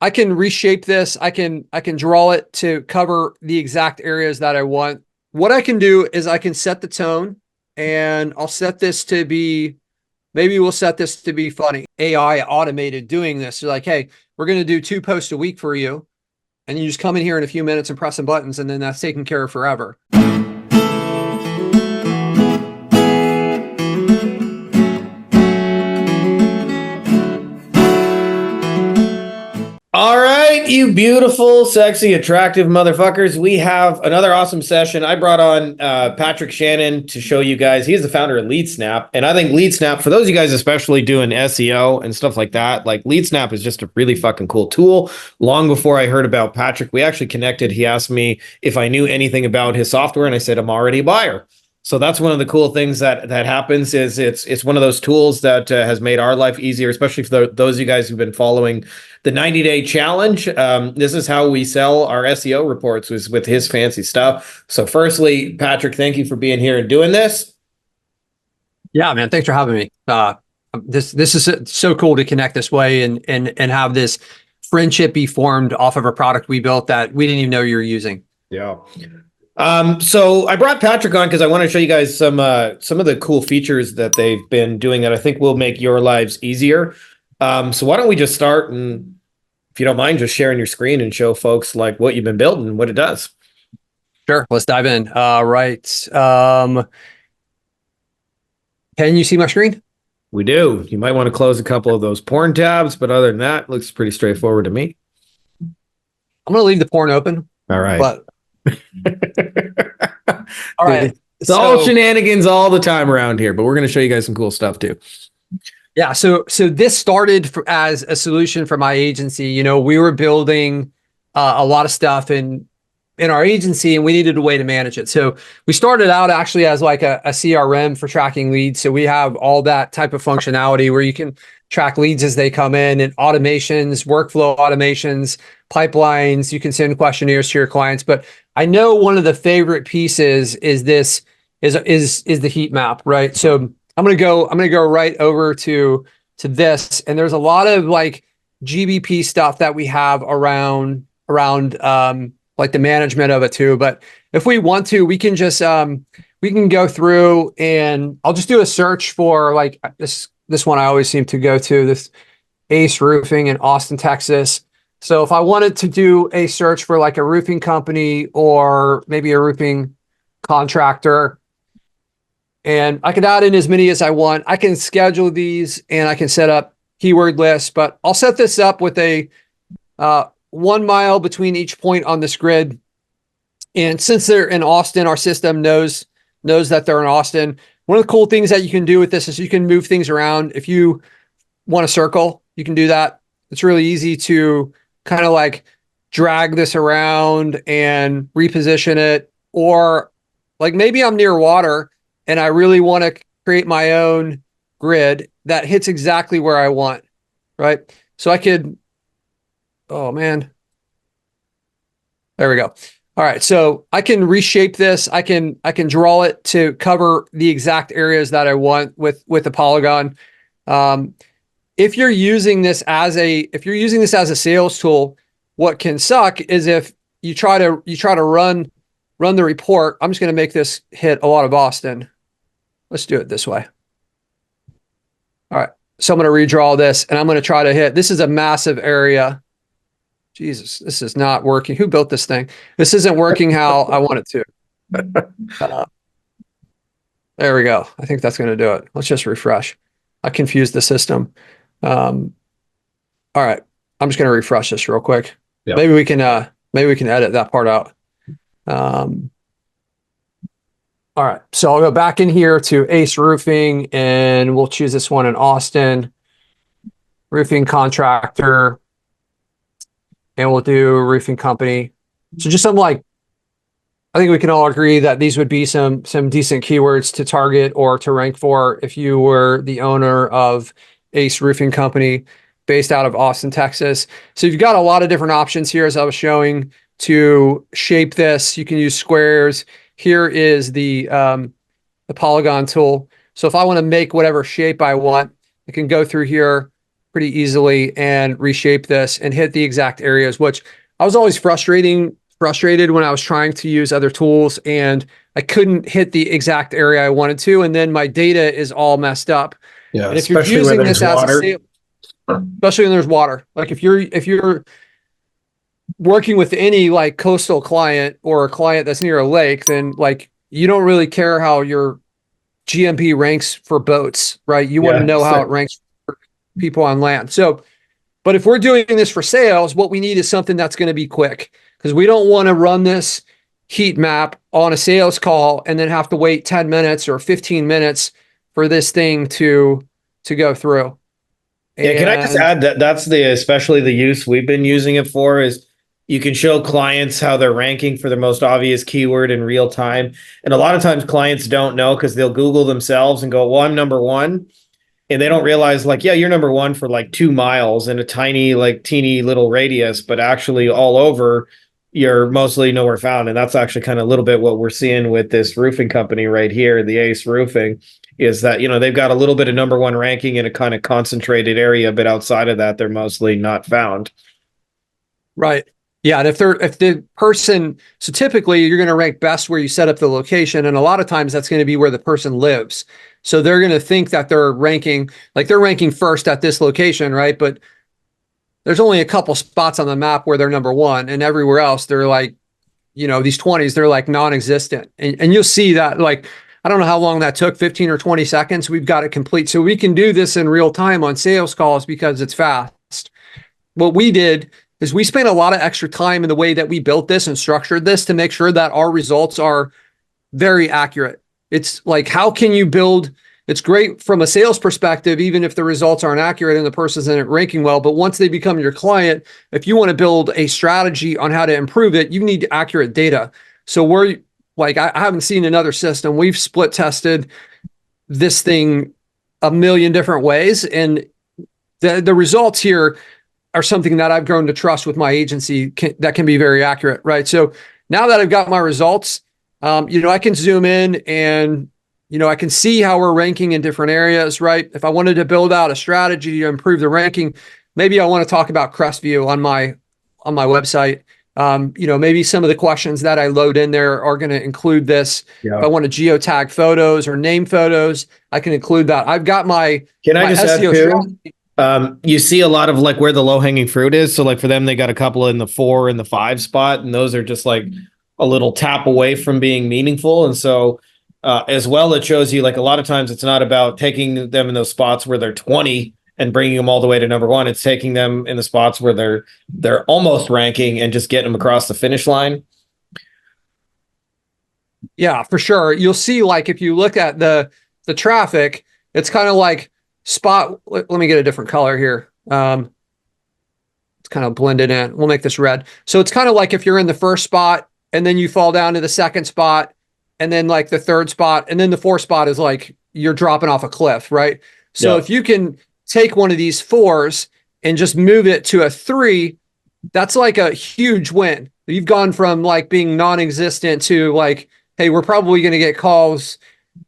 I can reshape this. I can draw it to cover the exact areas that I want. What I can do is I can set the tone, and I'll set this to be, maybe we'll set this to be funny. AI automated doing this. You're like, hey, we're going to do 2 posts a week for you. And you just come in here in a few minutes and press some buttons, and then that's taken care of forever. All right, you beautiful, sexy, attractive motherfuckers. We have another awesome session. I brought on Patric Shannon to show you guys. He's the founder of Leadsnap. And I think Leadsnap, for those of you guys especially doing SEO and stuff like that, like Leadsnap is just a really fucking cool tool. Long before I heard about Patric, we actually connected. He asked me if I knew anything about his software, and I said, I'm already a buyer. So that's one of the cool things that happens is it's one of those tools that has made our life easier, especially for those of you guys who've been following the 90-day challenge. This is how we sell our SEO reports, was with his fancy stuff. So firstly, Patric, thank you for being here and doing this. Yeah, man. Thanks for having me. This is so cool to connect this way and have this friendship be formed off of a product we built that we didn't even know you were using. Yeah. So I brought Patric on because I want to show you guys some of the cool features that they've been doing that I think will make your lives easier. So why don't we just start, and if you don't mind, just sharing your screen and show folks like what you've been building and what it does. Sure. Let's dive in. Right. Can you see my screen? We do. You might want to close a couple of those porn tabs, but other than that, it looks pretty straightforward to me. I'm going to leave the porn open. All right. But all right. It's all shenanigans all the time around here, but we're going to show you guys some cool stuff too. Yeah. So this started as a solution for my agency. You know, we were building a lot of stuff in our agency, and we needed a way to manage it. So we started out actually as like a CRM for tracking leads. So we have all that type of functionality where you can track leads as they come in, and automations, workflow automations, pipelines. You can send questionnaires to your clients. But I know one of the favorite pieces is the heat map, right? So I'm gonna go right over to this, and there's a lot of like GBP stuff that we have around like the management of it too. But if we want to, we can just we can go through, and I'll just do a search for like this one I always seem to go to, this Ace Roofing in Austin, Texas. So if I wanted to do a search for like a roofing company or maybe a roofing contractor, and I can add in as many as I want. I can schedule these, and I can set up keyword lists, but I'll set this up with a 1 mile between each point on this grid. And since they're in Austin, our system knows that they're in Austin. One of the cool things that you can do with this is you can move things around. If you want a circle, you can do that. It's really easy to kind of like drag this around and reposition it. Or like maybe I'm near water and I really want to create my own grid that hits exactly where I want, right? So I could, oh man, there we go. All right, so I can reshape this. I can draw it to cover the exact areas that I want with the polygon. If you're using this as a sales tool, what can suck is if you try to run the report. I'm just going to make this hit a lot of Austin. Let's do it this way. All right, so I'm going to redraw this, and I'm going to try to hit. This is a massive area. Jesus, this is not working. Who built this thing? This isn't working how I want it to. There we go. I think that's going to do it. Let's just refresh. I confused the system. All right. I'm just going to refresh this real quick. Yep. Maybe we can edit that part out. All right. So I'll go back in here to Ace Roofing, and we'll choose this one in Austin. Roofing contractor. And we'll do roofing company. So just some like, I think we can all agree that these would be some decent keywords to target or to rank for if you were the owner of Ace Roofing Company based out of Austin, Texas. So you've got a lot of different options here, as I was showing, to shape this. You can use squares. Here is the polygon tool. So if I want to make whatever shape I want, I can go through here, pretty easily and reshape this and hit the exact areas, which I was always frustrated when I was trying to use other tools and I couldn't hit the exact area I wanted to. And then my data is all messed up. Yeah, and if you're using this as a sale, especially when there's water, like if you're working with any like coastal client or a client that's near a lake, then like you don't really care how your GMP ranks for boats, right? You want to know how it ranks for people on land. So, but if we're doing this for sales, what we need is something that's going to be quick, because we don't want to run this heat map on a sales call and then have to wait 10 minutes or 15 minutes for this thing to go through. Yeah, can I just add that that's especially the use we've been using it for is you can show clients how they're ranking for the most obvious keyword in real time. And a lot of times clients don't know because they'll Google themselves and go, well, I'm number one. And they don't realize like, yeah, you're number one for like 2 miles in a tiny, like teeny little radius, but actually all over you're mostly nowhere found. And that's actually kind of a little bit what we're seeing with this roofing company right here, the Ace Roofing, is that, they've got a little bit of number one ranking in a kind of concentrated area, but outside of that, they're mostly not found. Right. Yeah. And if the person, so typically you're going to rank best where you set up the location. And a lot of times that's going to be where the person lives. So they're going to think that they're ranking first at this location, right? But there's only a couple spots on the map where they're number one, and everywhere else they're like, these 20s, they're like non-existent. And you'll see that, like, I don't know how long that took, 15 or 20 seconds. We've got it complete. So we can do this in real time on sales calls because it's fast. What we did is we spent a lot of extra time in the way that we built this and structured this to make sure that our results are very accurate. It's like, how can you build? It's great from a sales perspective, even if the results aren't accurate and the person isn't ranking well. But once they become your client, if you want to build a strategy on how to improve it, you need accurate data. So we're like, I haven't seen another system. We've split tested this thing a million different ways. And the results here are something that I've grown to trust with my agency that can be very accurate, right? So now that I've got my results, I can zoom in and, I can see how we're ranking in different areas, right? If I wanted to build out a strategy to improve the ranking, maybe I want to talk about Crestview on my website. Maybe some of the questions that I load in there are going to include this. Yeah. If I want to geotag photos or name photos, I can include that. I've got my Can I just SEO add too? You see a lot of like where the low hanging fruit is. So like for them, they got a couple in the 4 and the 5 spot, and those are just like a little tap away from being meaningful. And so as well, it shows you like a lot of times it's not about taking them in those spots where they're 20 and bringing them all the way to number one. It's taking them in the spots where they're almost ranking and just getting them across the finish line. Yeah, for sure. You'll see, like, if you look at the traffic, it's kind of like let me get a different color here. It's kind of blended in. We'll make this red. So it's kind of like if you're in the first spot and then you fall down to the second spot and then like the third spot, and then the fourth spot is like you're dropping off a cliff, right? So if you can take one of these 4s and just move it to a 3, that's like a huge win. You've gone from like being non-existent to like, hey, we're probably going to get calls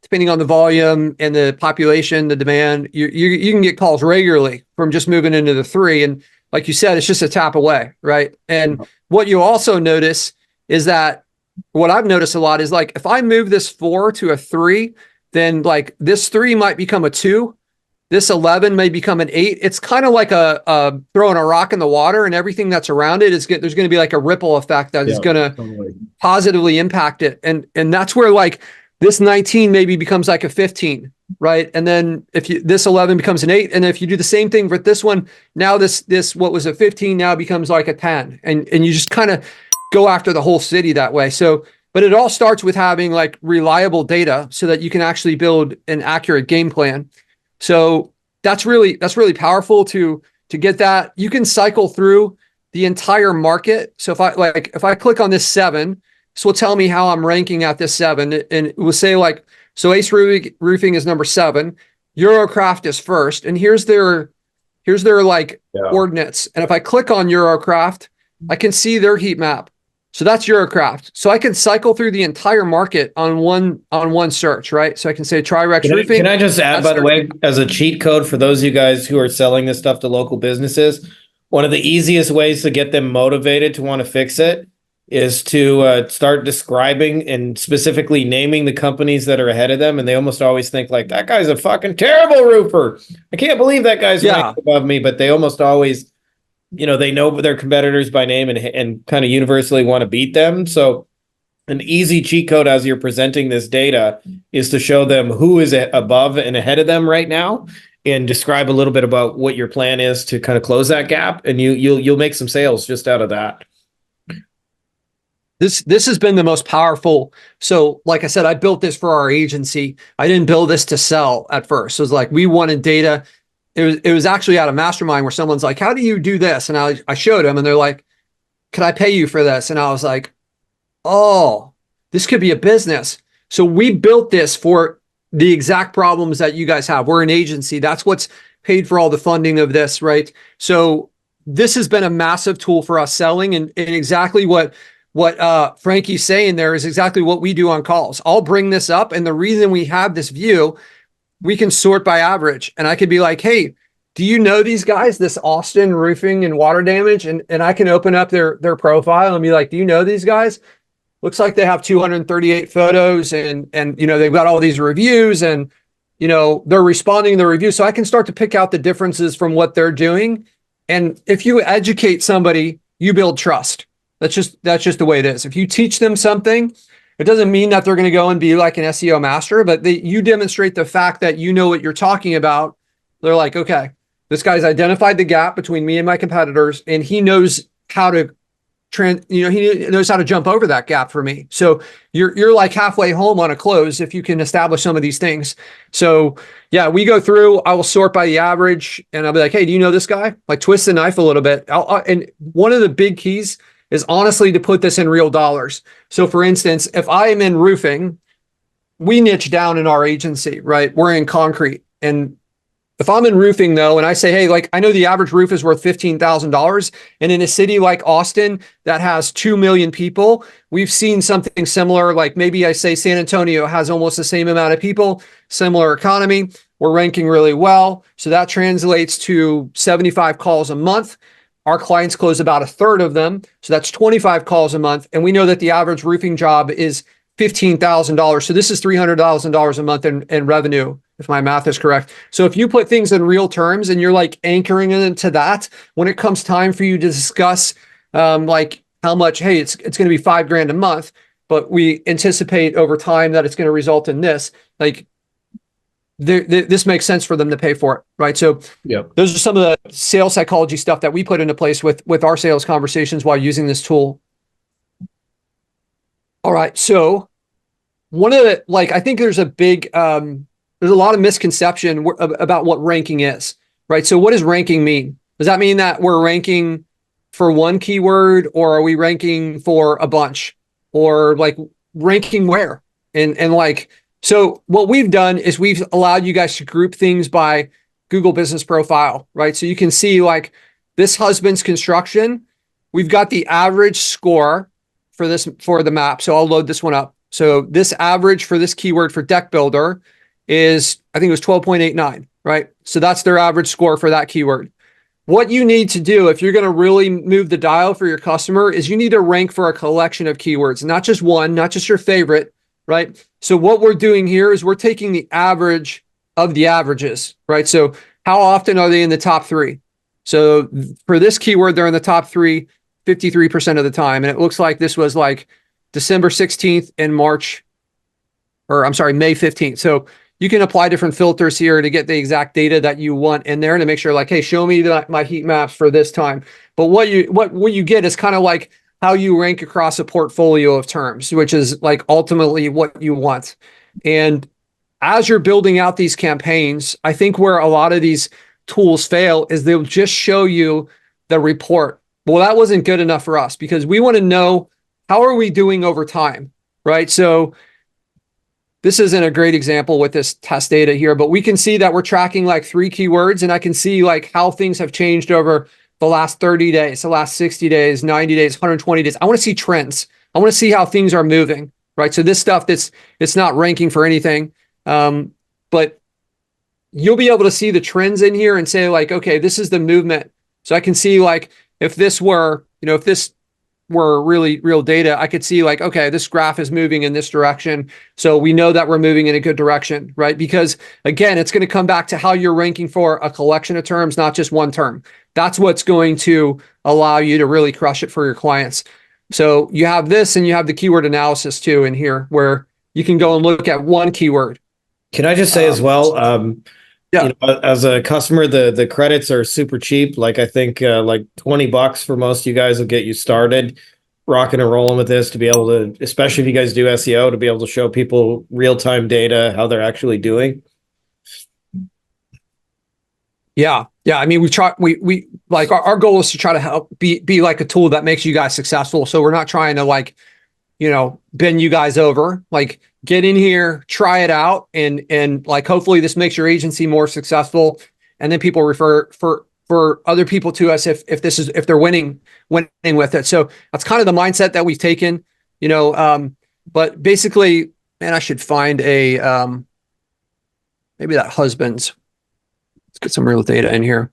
depending on the volume and the population, the demand. You can get calls regularly from just moving into the 3. And like you said, it's just a tap away, right? And what you also notice is that what I've noticed a lot is like, if I move this 4 to a 3, then like this 3 might become a 2. This 11 may become an 8. It's kind of like a throwing a rock in the water, and everything that's around it is there's going to be like a ripple effect that is going to positively impact it. And that's where like this 19 maybe becomes like a 15, right? And then if this 11 becomes an 8, and if you do the same thing with this one, now this what was a 15 now becomes like a 10, and you just kind of go after the whole city that way. So, but it all starts with having like reliable data so that you can actually build an accurate game plan. So that's really powerful to get that. You can cycle through the entire market. So if I click on this 7, this will tell me how I'm ranking at this 7, and it will say like, so Ace Roofing is number 7, Eurocraft is first, and here's their like coordinates. And if I click on Eurocraft, I can see their heat map. So that's Eurocraft. So I can cycle through the entire market on one search, right? So I can say try Rex Roofing. Can I just add, by the way, as a cheat code for those of you guys who are selling this stuff to local businesses, one of the easiest ways to get them motivated to want to fix it is to start describing and specifically naming the companies that are ahead of them. And they almost always think like, that guy's a fucking terrible roofer. I can't believe that guy's ranked above me. But they almost always, they know their competitors by name and kind of universally want to beat them. So an easy cheat code as you're presenting this data is to show them who is above and ahead of them right now, and describe a little bit about what your plan is to kind of close that gap. And you'll make some sales just out of that. This has been the most powerful. So like I said, I built this for our agency. I didn't build this to sell at first. So it was like, we wanted data. It was actually out of mastermind where someone's like, how do you do this? And I showed them and they're like, can I pay you for this? And I was like, oh, this could be a business. So we built this for the exact problems that you guys have. We're an agency. That's what's paid for all the funding of this, right? So this has been a massive tool for us selling, and exactly what Frankie's saying there is exactly what we do on calls. I'll bring this up, and the reason we have this view, we can sort by average. And I could be like, hey, do you know these guys, this Austin roofing and water damage? And I can open up their profile and be like, do you know these guys? Looks like they have 238 photos and they've got all these reviews and, they're responding to the review. So I can start to pick out the differences from what they're doing. And if you educate somebody, you build trust. That's just the way it is. If you teach them something, it doesn't mean that they're going to go and be like an SEO master, but you demonstrate the fact that you know what you're talking about. They're like, okay, this guy's identified the gap between me and my competitors, and he knows how to he knows how to jump over that gap for me. So you're like halfway home on a close if you can establish some of these things. So yeah, we go through, I will sort by the average, and I'll be like, hey, do you know this guy? Like twist the knife a little bit. And one of the big keys is honestly to put this in real dollars. So for instance, if I am in roofing, we niche down in our agency, right? We're in concrete. And if I'm in roofing though, and I say, hey, like I know the average roof is worth $15,000, and in a city like Austin that has 2 million people, we've seen something similar. Like maybe I say San Antonio has almost the same amount of people, similar economy. We're ranking really well. So that translates to 75 calls a month. Our clients close about a third of them. So that's 25 calls a month. And we know that the average roofing job is $15,000. So this is $300,000 a month in revenue, if my math is correct. So if you put things in real terms and you're like anchoring into that, when it comes time for you to discuss like how much, hey, it's going to be $5,000 a month, but we anticipate over time that it's going to result in this, like this makes sense for them to pay for it, right? So those are some of the sales psychology stuff that we put into place with our sales conversations while using this tool. All right. So one of the, I think there's a big, there's a lot of misconception about what ranking is, right? So what does ranking mean? Does that mean that we're ranking for one keyword, or are we ranking for a bunch, or like ranking where? So what we've done is we've allowed you guys to group things by Google Business Profile, right? So you can see like this husband's construction, we've got the average score for the map. So I'll load this one up. So this average for this keyword for deck builder is, I think it was 12.89, right? So that's their average score for that keyword. What you need to do if you're going to really move the dial for your customer is you need to rank for a collection of keywords, not just one, not just your favorite, right? So what we're doing here is we're taking the average of the averages, right? So how often are they in the top three? So for this keyword, they're in the top three 53% of the time. And it looks like this was like December 16th and May 15th. So you can apply different filters here to get the exact data that you want in there and to make sure like, hey, show me my heat maps for this time. But what you get is kind of like how you rank across a portfolio of terms, which is like ultimately what you want. And as you're building out these campaigns, I think where a lot of these tools fail is they'll just show you the report. Well, that wasn't good enough for us because we want to know how are we doing over time, right? So this isn't a great example with this test data here, but we can see that we're tracking like 3 keywords, and I can see like how things have changed over the last 30 days, the last 60 days, 90 days, 120 days. I want to see trends. I want to see how things are moving, right? So this stuff it's not ranking for anything. But you'll be able to see the trends in here and say like, okay, this is the movement. So I can see like, if this were really real data, I could see like, okay, this graph is moving in this direction. So we know that we're moving in a good direction, right? Because again, it's going to come back to how you're ranking for a collection of terms, not just one term. That's what's going to allow you to really crush it for your clients. So you have this and you have the keyword analysis too in here where you can go and look at one keyword. Can I just say as well, yeah. As a customer, the credits are super cheap. Like I think like $20 for most of you guys will get you started rocking and rolling with this to be able to, especially if you guys do SEO, to be able to show people real-time data, how they're actually doing. Yeah. Yeah. I mean, we like our goal is to try to help be like a tool that makes you guys successful. So we're not trying to like, bend you guys over. Like get in here, try it out, and like hopefully this makes your agency more successful. And then people refer for other people to us if they're winning with it. So that's kind of the mindset that we've taken, but basically, man, I should find a maybe that husband's. Let's get some real data in here.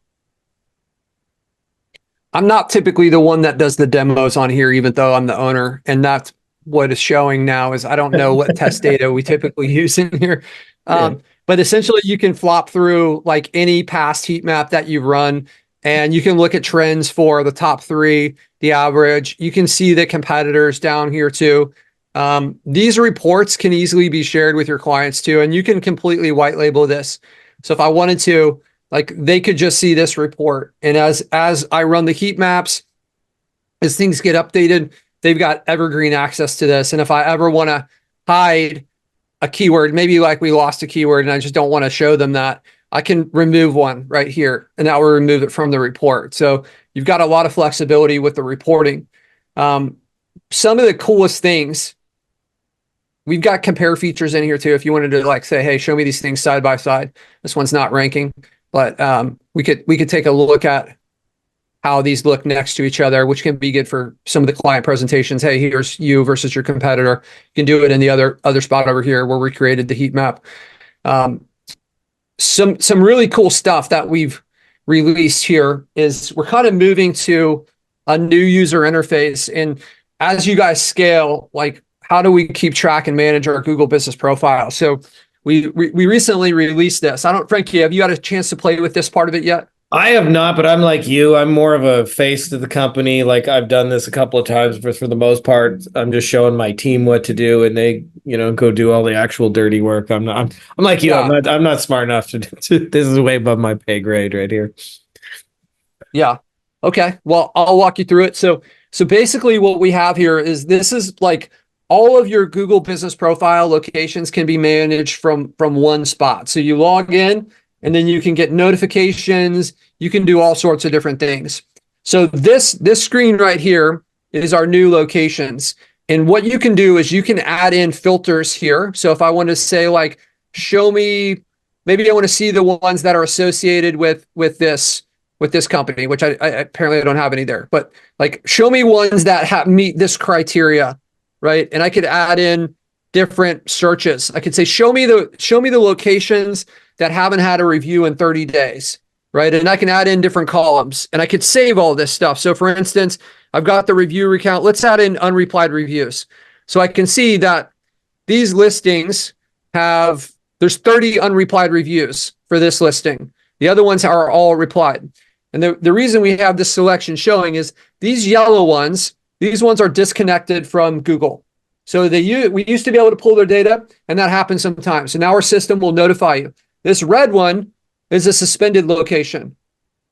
I'm not typically the one that does the demos on here, even though I'm the owner. And that's what is showing now is I don't know what test data we typically use in here. But essentially you can flop through like any past heat map that you've run and you can look at trends for the top 3, the average. You can see the competitors down here too. These reports can easily be shared with your clients too. And you can completely white label this. So if I wanted to, like they could just see this report. And as I run the heat maps, as things get updated, they've got evergreen access to this. And if I ever want to hide a keyword, maybe like we lost a keyword and I just don't want to show them that, I can remove one right here and that will remove it from the report. So you've got a lot of flexibility with the reporting. Some of the coolest things, we've got compare features in here too. If you wanted to like say, hey, show me these things side by side. This one's not ranking, but we could take a look at how these look next to each other, which can be good for some of the client presentations. Hey, here's you versus your competitor. You can do it in the other spot over here where we created the heat map. Some really cool stuff that we've released here is we're kind of moving to a new user interface. And as you guys scale, like how do we keep track and manage our Google business profile? So we recently released this. Frankie, have you had a chance to play with this part of it yet? I have not, but I'm like you. I'm more of a face to the company. Like I've done this a couple of times, but for the most part, I'm just showing my team what to do, and they, go do all the actual dirty work. I'm like you. Yeah. I'm not smart enough to do. This is way above my pay grade right here. Yeah. Okay. Well, I'll walk you through it. So basically, what we have here is this is like all of your Google business profile locations can be managed from one spot. So you log in. And then you can get notifications. You can do all sorts of different things. So this screen right here is our new locations. And what you can do is you can add in filters here. So if I want to say like, show me, maybe I want to see the ones that are associated with this company, which I apparently I don't have any there, but like show me ones that meet this criteria, right? And I could add in different searches. I could say, show me the locations that haven't had a review in 30 days, right? And I can add in different columns and I could save all this stuff. So for instance, I've got the review recount. Let's add in unreplied reviews. So I can see that these listings there's 30 unreplied reviews for this listing. The other ones are all replied. And the reason we have this selection showing is these yellow ones, these ones are disconnected from Google. So we used to be able to pull their data and that happens sometimes. So now our system will notify you. This red one is a suspended location.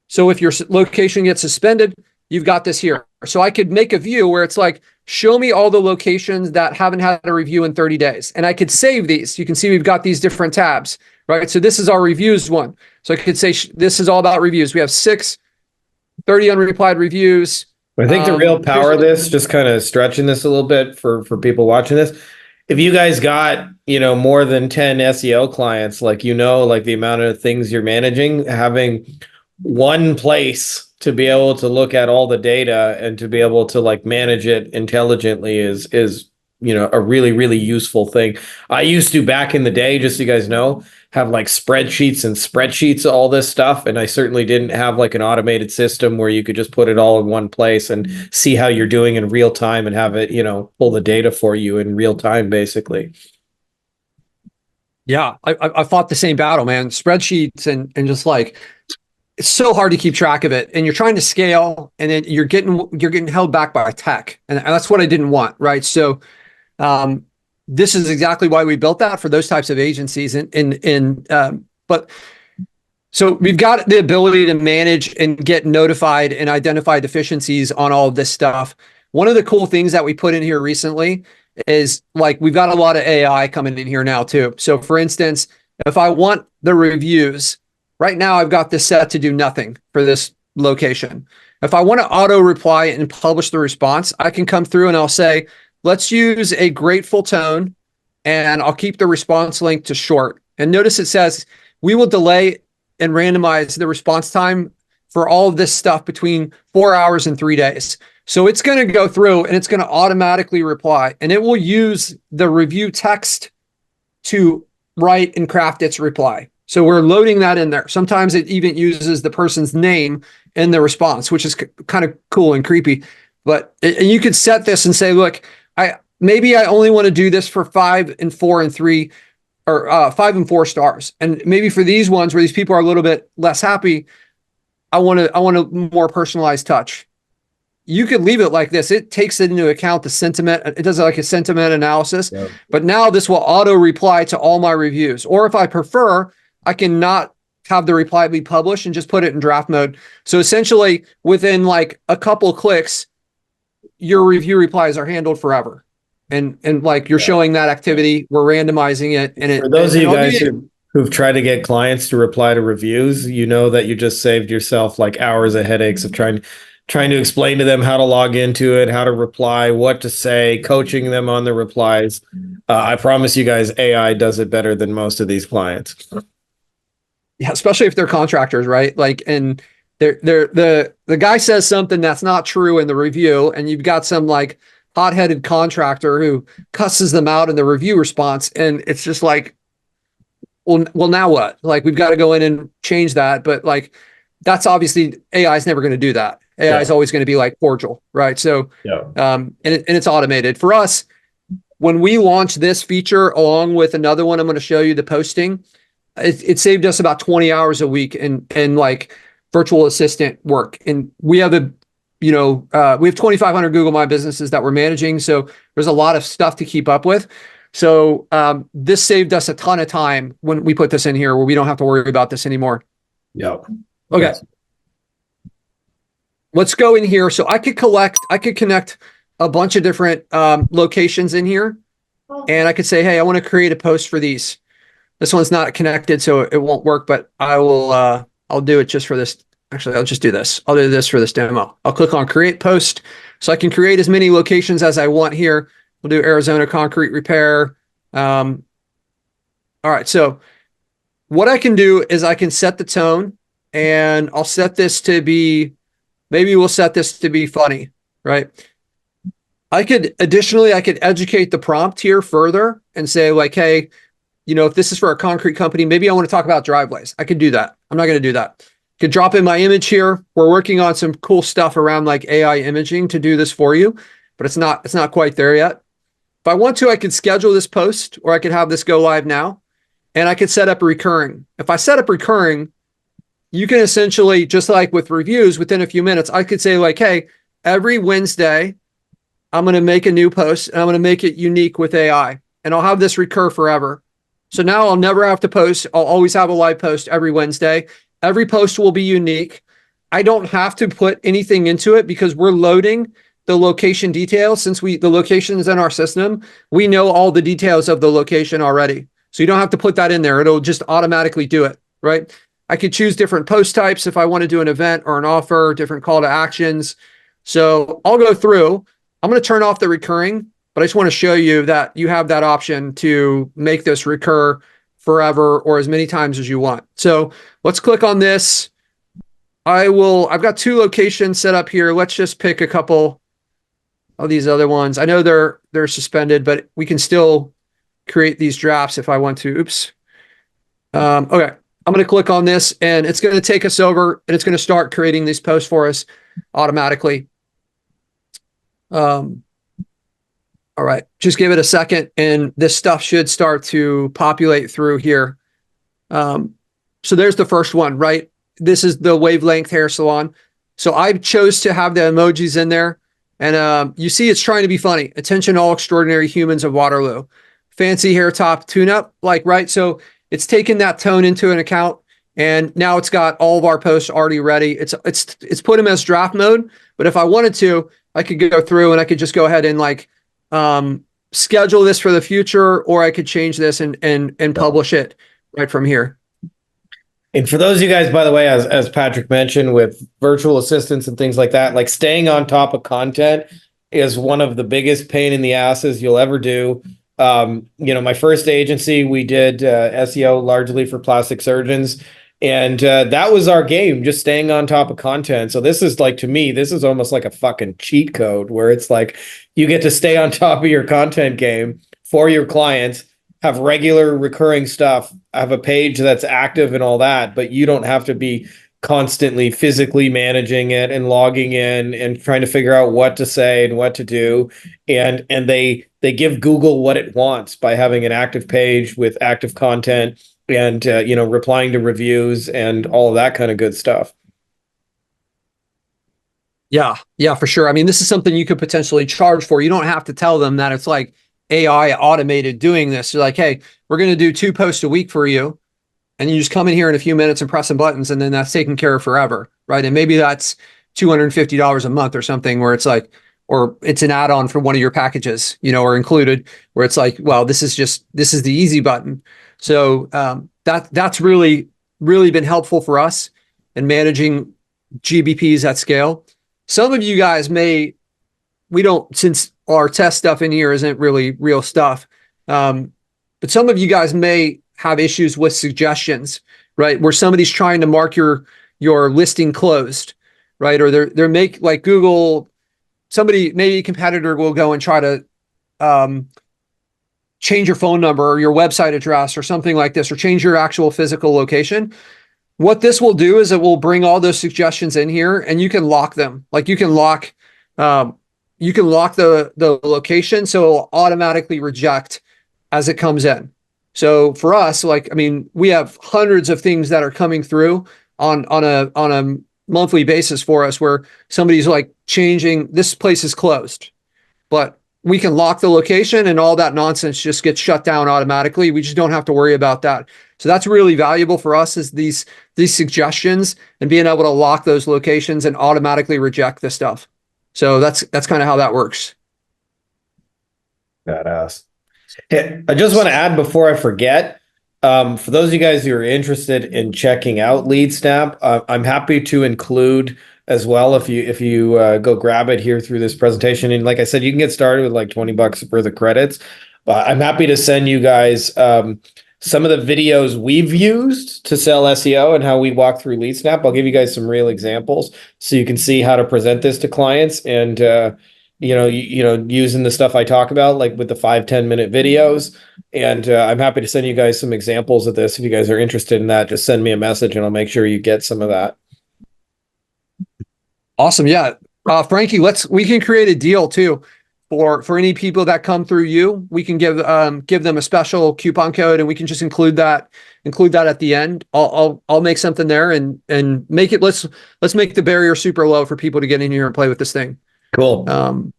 So if your location gets suspended, you've got this here. So I could make a view where it's like, show me all the locations that haven't had a review in 30 days. And I could save these. You can see we've got these different tabs, right? So this is our reviews one. So I could say, this is all about reviews. We have 30 unreplied reviews. I think the real power of this, just kind of stretching this a little bit for people watching this, if you guys got, more than 10 SEO clients, like, like the amount of things you're managing, having one place to be able to look at all the data and to be able to like manage it intelligently is a really, really useful thing. I used to, back in the day, just so you guys know, have like spreadsheets and spreadsheets of all this stuff, and I certainly didn't have like an automated system where you could just put it all in one place and see how you're doing in real time and have it pull the data for you in real time, basically. Yeah, I fought the same battle, man. Spreadsheets and just like, it's so hard to keep track of it, and you're trying to scale, and then you're getting held back by tech, and that's what I didn't want, right? So, this is exactly why we built that for those types of agencies, but so we've got the ability to manage and get notified and identify deficiencies on all of this stuff. One of the cool things that we put in here recently is like, we've got a lot of AI coming in here now too. So for instance, if I want the reviews, right now I've got this set to do nothing for this location. If I want to auto reply and publish the response, I can come through and I'll say, let's use a grateful tone, and I'll keep the response link to short. And notice it says, we will delay and randomize the response time for all of this stuff between 4 hours and 3 days. So it's going to go through and it's going to automatically reply, and it will use the review text to write and craft its reply. So we're loading that in there. Sometimes it even uses the person's name in the response, which is kind of cool and creepy. But you could set this and say, look, maybe I only want to do this for 5 and 4 and 3, or 5 and 4 stars. And maybe for these ones where these people are a little bit less happy, I want a more personalized touch. You could leave it like this. It takes it into account the sentiment. It does like a sentiment analysis, yep. But now this will auto reply to all my reviews. Or if I prefer, I can not have the reply be published and just put it in draft mode. So essentially within like a couple clicks, your review replies are handled forever. And like you're showing that activity, we're randomizing it. And for those of you guys who've tried to get clients to reply to reviews, you know that you just saved yourself like hours of headaches of trying to explain to them how to log into it, how to reply, what to say, coaching them on the replies. I promise you guys, AI does it better than most of these clients. Yeah, especially if they're contractors, right? Like, and the guy says something that's not true in the review, and you've got some like hot-headed contractor who cusses them out in the review response, and it's just like, well, now what? Like, we've got to go in and change that, but like, that's obviously AI is never going to do that. AI is always going to be like cordial, right? So, and it's automated for us. When we launch this feature along with another one, I'm going to show you the posting. It saved us about 20 hours a week in like virtual assistant work, and we have we have 2,500 Google My Businesses that we're managing. So there's a lot of stuff to keep up with. So this saved us a ton of time when we put this in here, where we don't have to worry about this anymore. Yeah. Okay. Yes. Let's go in here. So I could connect a bunch of different locations in here, and I could say, hey, I want to create a post for these. This one's not connected, so it won't work, but I'll do it just for this. Actually, I'll just do this. I'll do this for this demo. I'll click on create post, so I can create as many locations as I want here. We'll do Arizona concrete repair. All right. So what I can do is I can set the tone, and I'll set this to be, maybe we'll set this to be funny, right? I could educate the prompt here further and say like, hey, if this is for a concrete company, maybe I want to talk about driveways. I could do that. I'm not going to do that. Could drop in my image here. We're working on some cool stuff around like AI imaging to do this for you, but it's not quite there yet. If I want to, I could schedule this post, or I could have this go live now, and I could set up recurring. If I set up recurring, you can essentially, just like with reviews, within a few minutes, I could say like, hey, every Wednesday, I'm going to make a new post, and I'm going to make it unique with AI, and I'll have this recur forever. So now I'll never have to post. I'll always have a live post every Wednesday. Every post will be unique. I don't have to put anything into it because we're loading the location details. Since the location is in our system, we know all the details of the location already. So you don't have to put that in there. It'll just automatically do it, right? I could choose different post types if I want to do an event or an offer, different call to actions. So I'll go through. I'm going to turn off the recurring, but I just want to show you that you have that option to make this recur forever or as many times as you want. So let's click on this. I've got 2 locations set up here. Let's just pick a couple of these other ones. I know they're suspended, but we can still create these drafts if I want to. Oops. Okay. I'm going to click on this and it's going to take us over and it's going to start creating these posts for us automatically. All right. Just give it a second and this stuff should start to populate through here. So there's the first one, right? This is the wavelength hair salon. So I chose to have the emojis in there. And you see it's trying to be funny. Attention all extraordinary humans of Waterloo. Fancy hair top tune-up, like, right? So it's taken that tone into an account. And now it's got all of our posts already ready. It's put them as draft mode. But if I wanted to, I could go through and I could just go ahead and like schedule this for the future, or I could change this and publish it right from here. And for those of you guys, by the way, as Patrick mentioned, with virtual assistants and things like that, like staying on top of content is one of the biggest pain in the asses you'll ever do. My first agency, we did SEO largely for plastic surgeons. And that was our game, just staying on top of content. So this is like, to me, this is almost like a fucking cheat code where it's like you get to stay on top of your content game for your clients, have regular recurring stuff, have a page that's active and all that, but you don't have to be constantly physically managing it and logging in and trying to figure out what to say and what to do. And they give Google what it wants by having an active page with active content and replying to reviews and all of that kind of good stuff. Yeah, for sure. I mean, this is something you could potentially charge for. You don't have to tell them that it's like AI automated doing this. You're like, hey, we're going to do 2 posts a week for you. And you just come in here in a few minutes and press some buttons, and then that's taken care of forever, right? And maybe that's $250 a month or something where it's like, or it's an add-on for one of your packages, or included, where it's like, well, this is the easy button. So that's really, really been helpful for us in managing GBPs at scale. Some of you guys since our test stuff in here isn't really real stuff, but some of you guys may have issues with suggestions, right? Where somebody's trying to mark your listing closed, right? Or they're like Google, maybe a competitor will go and try to change your phone number or your website address or something like this, or change your actual physical location. What this will do is it will bring all those suggestions in here and you can lock them. Like you can lock the location, so it'll automatically reject as it comes in. So for us, we have hundreds of things that are coming through on a monthly basis for us where somebody's like changing, this place is closed, but we can lock the location and all that nonsense just gets shut down automatically. We just don't have to worry about that. So that's really valuable for us, is these suggestions and being able to lock those locations and automatically reject the stuff. So that's kind of how that works. Badass. Hey, I just want to add before I forget, for those of you guys who are interested in checking out Leadsnap, I'm happy to include as well if you go grab it here through this presentation. And like I said, you can get started with like $20 worth of credits. I'm happy to send you guys some of the videos we've used to sell SEO and how we walk through Leadsnap. I'll give you guys some real examples so you can see how to present this to clients and using the stuff I talk about, like with the 5-10 minute videos. And I'm happy to send you guys some examples of this. If you guys are interested in that, just send me a message and I'll make sure you get some of that. Awesome. Yeah. Frankie, we can create a deal too for any people that come through you. We can give them a special coupon code and we can just include that at the end. I'll make something there and make it, let's make the barrier super low for people to get in here and play with this thing. Cool.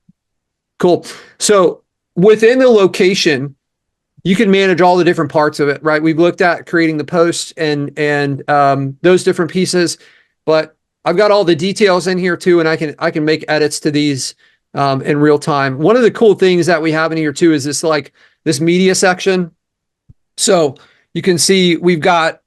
Cool. So within the location, you can manage all the different parts of it, right? We've looked at creating the posts and those different pieces, but I've got all the details in here too, and I can make edits to these in real time. One of the cool things that we have in here too is this media section. So you can see we've got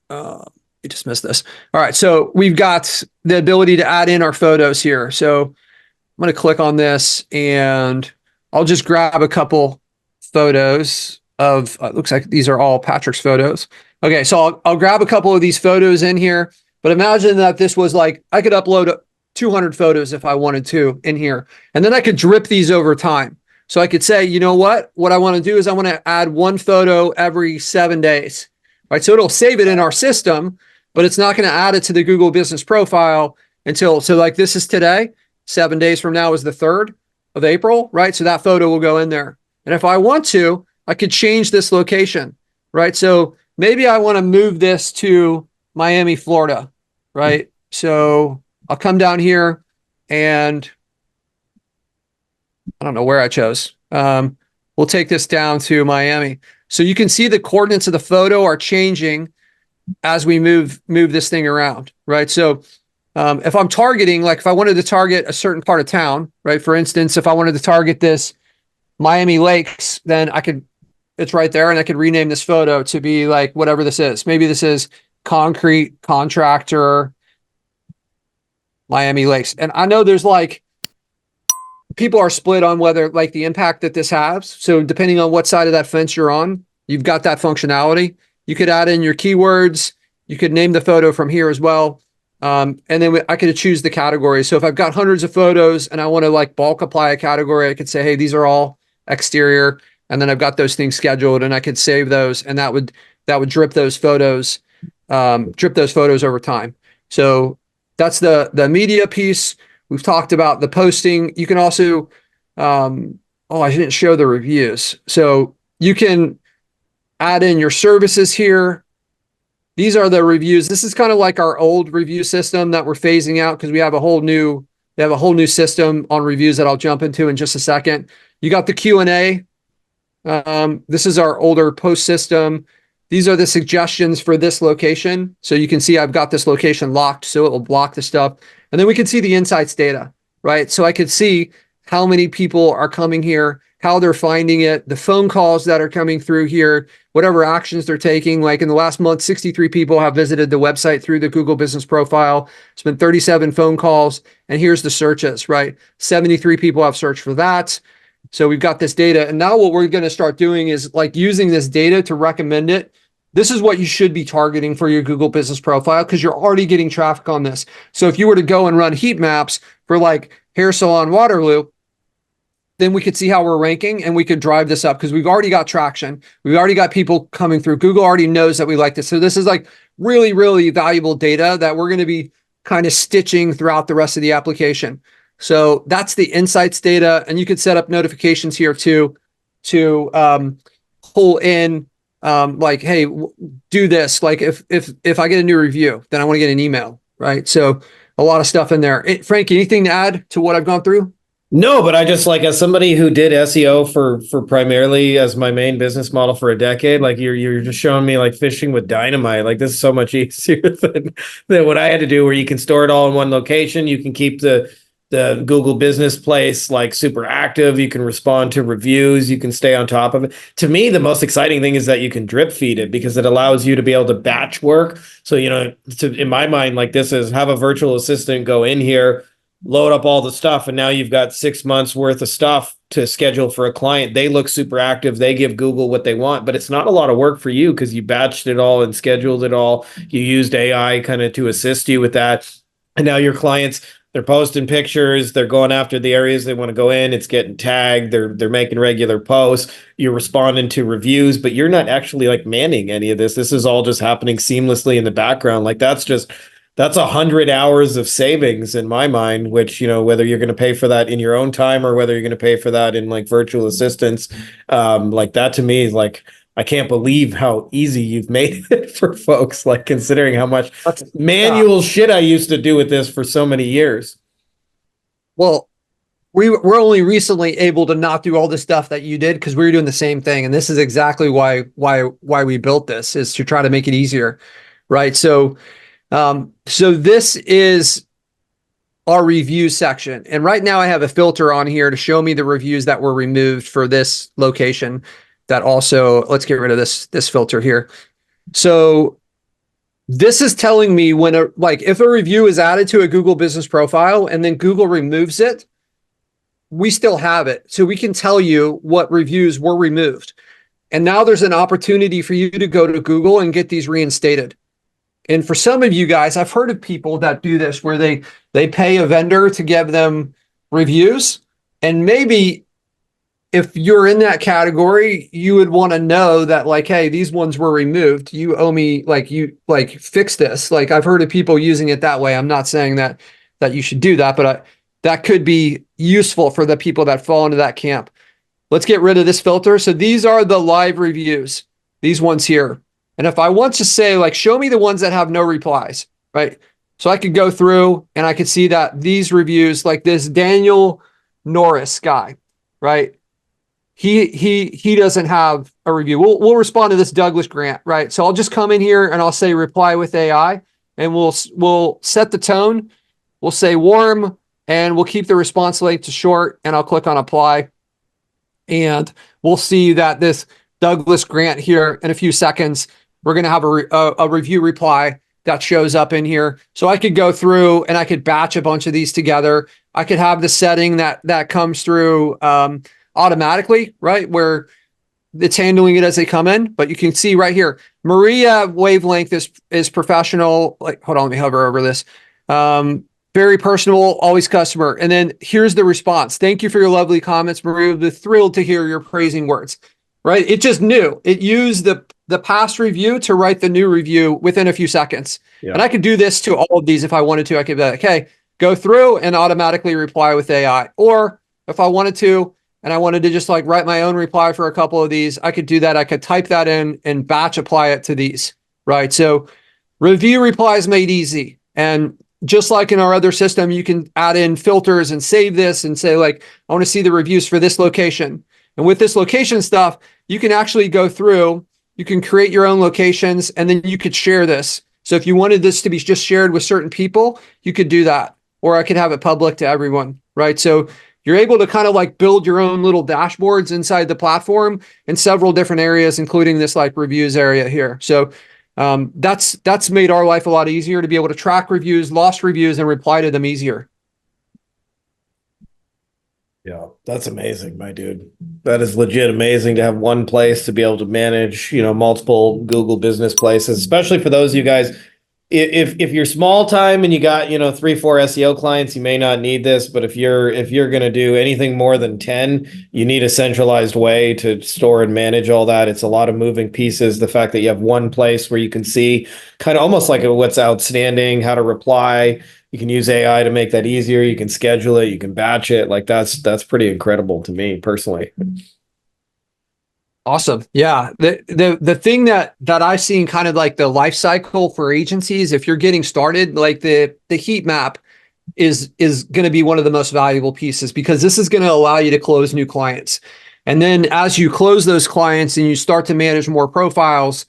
you just missed this. All right, so we've got the ability to add in our photos here. So I'm going to click on this and I'll just grab a couple photos of, looks like these are all Patrick's photos. Okay, so I'll grab a couple of these photos in here. But imagine that this was like, I could upload 200 photos if I wanted to in here, and then I could drip these over time. So I could say, you know what I want to do is I want to add one photo every 7 days, right? So it'll save it in our system, but it's not going to add it to the Google business profile until, so like this is today, 7 days from now is the 3rd of April, right? So that photo will go in there. And if I want to, I could change this location, right? So maybe I want to move this to Miami, Florida, right? So I'll come down here and I don't know where I chose. We'll take this down to Miami. So you can see the coordinates of the photo are changing as we move this thing around, right? So if I'm targeting, like if I wanted to target a certain part of town, right? For instance, if I wanted to target this Miami Lakes, then it's right there, and I could rename this photo to be like whatever this is. Maybe this is concrete contractor, Miami Lakes. And I know there's like, people are split on whether like the impact that this has. So depending on what side of that fence you're on, you've got that functionality. You could add in your keywords. You could name the photo from here as well. And then I could choose the category. So if I've got hundreds of photos and I want to like bulk apply a category, I could say, hey, these are all exterior. And then I've got those things scheduled and I could save those, and that would drip those photos over time. So that's the media piece. We've talked about the posting. You can also, I didn't show the reviews. So you can add in your services here. These are the reviews. This is kind of like our old review system that we're phasing out because we have a whole new system on reviews that I'll jump into in just a second. You got the Q&A. This is our older post system. These are the suggestions for this location. So you can see I've got this location locked, so it will block the stuff. And then we can see the insights data, right? So I could see how many people are coming here, how they're finding it, the phone calls that are coming through here, whatever actions they're taking. Like in the last month, 63 people have visited the website through the Google Business Profile. It's been 37 phone calls. And here's the searches, right? 73 people have searched for that. So we've got this data. And now what we're going to start doing is like using this data to recommend it. This is what you should be targeting for your Google Business Profile because you're already getting traffic on this. So if you were to go and run heat maps for like hair salon Waterloo, then we could see how we're ranking and we could drive this up because we've already got traction. We've already got people coming through. Google already knows that we like this. So this is like really, really valuable data that we're going to be kind of stitching throughout the rest of the application. So that's the insights data. And you could set up notifications here too to pull in like, hey, do this. Like if I get a new review, then I want to get an email, right? So a lot of stuff in there. Frank, anything to add to what I've gone through? No, but I just like as somebody who did SEO for primarily as my main business model for a decade, like you're just showing me like fishing with dynamite. Like this is so much easier than what I had to do, where you can store it all in one location. You can keep the Google business place like super active. You can respond to reviews. You can stay on top of it. To me, the most exciting thing is that you can drip feed it because it allows you to be able to batch work. So, in my mind, like this is have a virtual assistant go in here, load up all the stuff. And now you've got 6 months worth of stuff to schedule for a client. They look super active. They give Google what they want, but it's not a lot of work for you because you batched it all and scheduled it all. You used AI kind of to assist you with that. And now your clients, they're posting pictures. They're going after the areas they want to go in. It's getting tagged. They're making regular posts. You're responding to reviews, but you're not actually like manning any of this. This is all just happening seamlessly in the background. Like that's 100 hours of savings in my mind, which, whether you're going to pay for that in your own time or whether you're going to pay for that in like virtual assistants, like that to me is like, I can't believe how easy you've made it for folks, like considering how much manual shit I used to do with this for so many years. Well, we're only recently able to not do all the stuff that you did because we were doing the same thing. And this is exactly why we built this, is to try to make it easier. Right. So this is our review section. And right now I have a filter on here to show me the reviews that were removed for this location. That also, let's get rid of this filter here. So this is telling me when if a review is added to a Google business profile and then Google removes it, we still have it. So we can tell you what reviews were removed. And now there's an opportunity for you to go to Google and get these reinstated. And for some of you guys, I've heard of people that do this where they pay a vendor to give them reviews. And maybe if you're in that category, you would want to know that like, hey, these ones were removed. You owe me, like, you like fix this. Like, I've heard of people using it that way. I'm not saying that you should do that, but that could be useful for the people that fall into that camp. Let's get rid of this filter. So these are the live reviews, these ones here. And if I want to say, like, show me the ones that have no replies, right? So I could go through and I could see that these reviews, like this Daniel Norris guy, right? He doesn't have a review. We'll respond to this Douglas Grant, right? So I'll just come in here and I'll say reply with AI, and we'll set the tone. We'll say warm, and we'll keep the response length to short, and I'll click on apply. And we'll see that this Douglas Grant here in a few seconds, we're going to have a review reply that shows up in here. So I could go through and I could batch a bunch of these together. I could have the setting that comes through automatically, right? Where it's handling it as they come in, but you can see right here, Maria wavelength is professional. Like, hold on, let me hover over this. Very personable, always customer. And then here's the response. Thank you for your lovely comments, Maria. We're thrilled to hear your praising words, right? It just knew. It used the past review to write the new review within a few seconds. Yeah. And I could do this to all of these if I wanted to. I could be like, okay, go through and automatically reply with AI. Or if I wanted to, and I wanted to just like write my own reply for a couple of these, I could do that. I could type that in and batch apply it to these, right? So review replies made easy. And just like in our other system, you can add in filters and save this and say like, I want to see the reviews for this location. And with this location stuff, you can actually go through, you can create your own locations, and then you could share this. So if you wanted this to be just shared with certain people, you could do that. Or I could have it public to everyone, right? So you're able to kind of like build your own little dashboards inside the platform in several different areas, including this like reviews area here. So that's made our life a lot easier to be able to track reviews, lost reviews, and reply to them easier. Yeah, that's amazing, my dude. That is legit amazing to have one place to be able to manage, multiple Google business places, especially for those of you guys. If you're small time and you got, 3-4 SEO clients, you may not need this, but if you're going to do anything more than 10, you need a centralized way to store and manage all that. It's a lot of moving pieces. The fact that you have one place where you can see kind of almost like what's outstanding, how to reply. You can use AI to make that easier. You can schedule it, you can batch it. Like that's pretty incredible to me personally. Awesome. Yeah. The thing that I've seen kind of like the life cycle for agencies, if you're getting started, like the heat map is going to be one of the most valuable pieces, because this is going to allow you to close new clients. And then as you close those clients and you start to manage more profiles,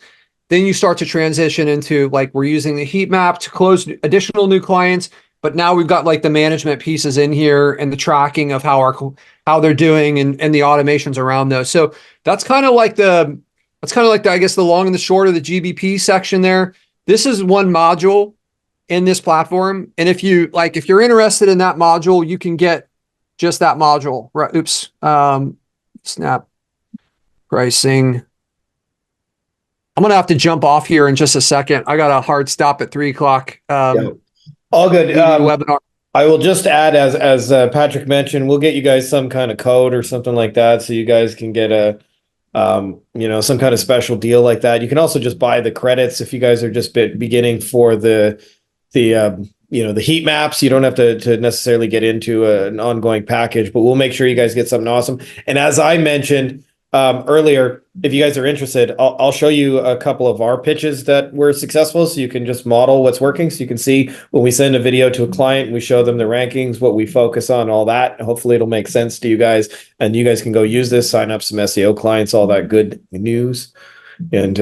then you start to transition into like, we're using the heat map to close additional new clients, but now we've got like the management pieces in here and the tracking of how they're doing and the automations around those. So that's kind of like I guess the long and the short of the GBP section there. This is one module in this platform. And if you're interested in that module, you can get just that module, right? Oops. Snap pricing. I'm going to have to jump off here in just a second. I got a hard stop at 3:00. Yeah. All good. Webinar. I will just add, as Patrick mentioned, we'll get you guys some kind of code or something like that, so you guys can get some kind of special deal like that. You can also just buy the credits if you guys are just beginning for the heat maps. You don't have to necessarily get into an ongoing package, but we'll make sure you guys get something awesome. And as I mentioned earlier, if you guys are interested, I'll show you a couple of our pitches that were successful, so you can just model what's working. So you can see when we send a video to a client, we show them the rankings, what we focus on, all that. Hopefully it'll make sense to you guys, and you guys can go use this, sign up some SEO clients, all that good news. And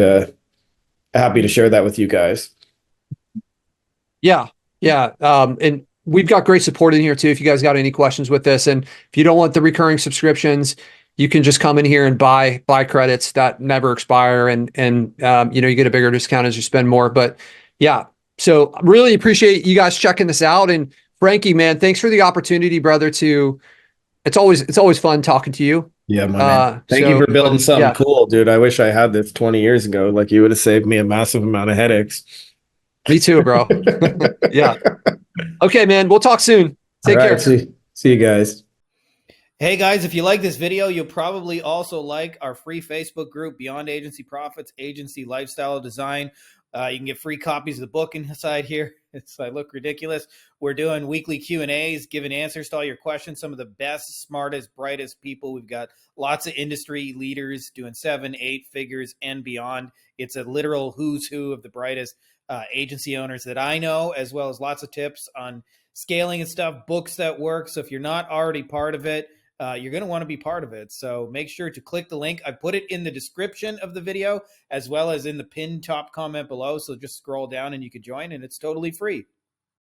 happy to share that with you guys. Yeah. And we've got great support in here too, if you guys got any questions with this. And if you don't want the recurring subscriptions, you can just come in here and buy credits that never expire, and you get a bigger discount as you spend more. But yeah, so really appreciate you guys checking this out. And Frankie, man, thanks for the opportunity, brother. It's always fun talking to you. Yeah, man. Thank you for building something cool, dude. I wish I had this 20 years ago. Like, you would have saved me a massive amount of headaches. Me too, bro. Yeah. Okay, man. We'll talk soon. Take care. See you guys. Hey guys, if you like this video, you'll probably also like our free Facebook group, Beyond Agency Profits, Agency Lifestyle Design. You can get free copies of the book inside here. I look ridiculous. We're doing weekly Q&As, giving answers to all your questions. Some of the best, smartest, brightest people. We've got lots of industry leaders doing 7, 8 figures and beyond. It's a literal who's who of the brightest agency owners that I know, as well as lots of tips on scaling and stuff, books that work. So if you're not already part of it, you're going to want to be part of it. So make sure to click the link. I put it in the description of the video as well as in the pinned top comment below. So just scroll down and you can join, and it's totally free.